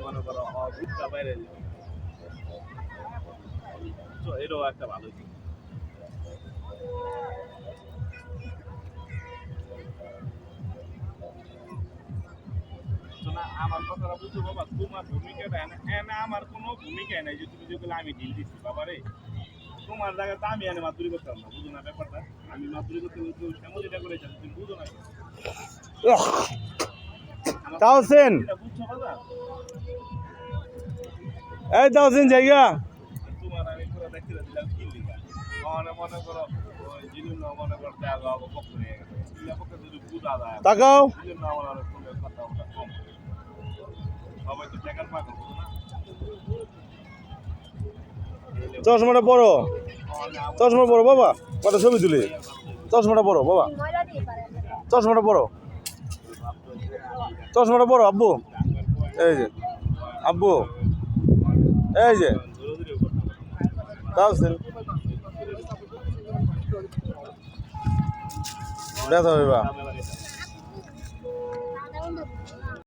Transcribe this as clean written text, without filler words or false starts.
মনে করো ভুট্টা বাইরে এটাও একটা ভালো দিক। না আমার কথাটা বুঝছো বাবা, তোমার ভূমিকাটা এনে আমার কোনো ভূমিকাই নাই যে তুমি যেগুলো আমি ঢিল দিচ্ছি বাবা রে। তোমার জায়গাতে আমি এনে মাতুরি করতাম না, বুঝো না ব্যাপারটা। আমি মাতুরি করতে কেমন এটা করে তুমি বুঝো না তাওসিন বুঝছো বাবা। এই তাওসিন জায়গা তোমার আমি পুরো দেখতে দিলাম কি লিখা মনে করো ওই জিনিস মনে করতে আগে পক্ষ নিয়ে গেছে পক্ষে যদি বুঝা যায় তাকাও এই জন্য আমার আরো ফোনের কথা ওটা কম। সবাই তো টাকার পাগল বুঝো না। চশমাটা বড় চশমা বড় বাবা কত ছবি তুলি চশমাটা বড় বাবা চশমাটা বড় চশমাটা বড় আব্বু এই যে আব্বু এই যে তাওসিন ব্যথা হইবা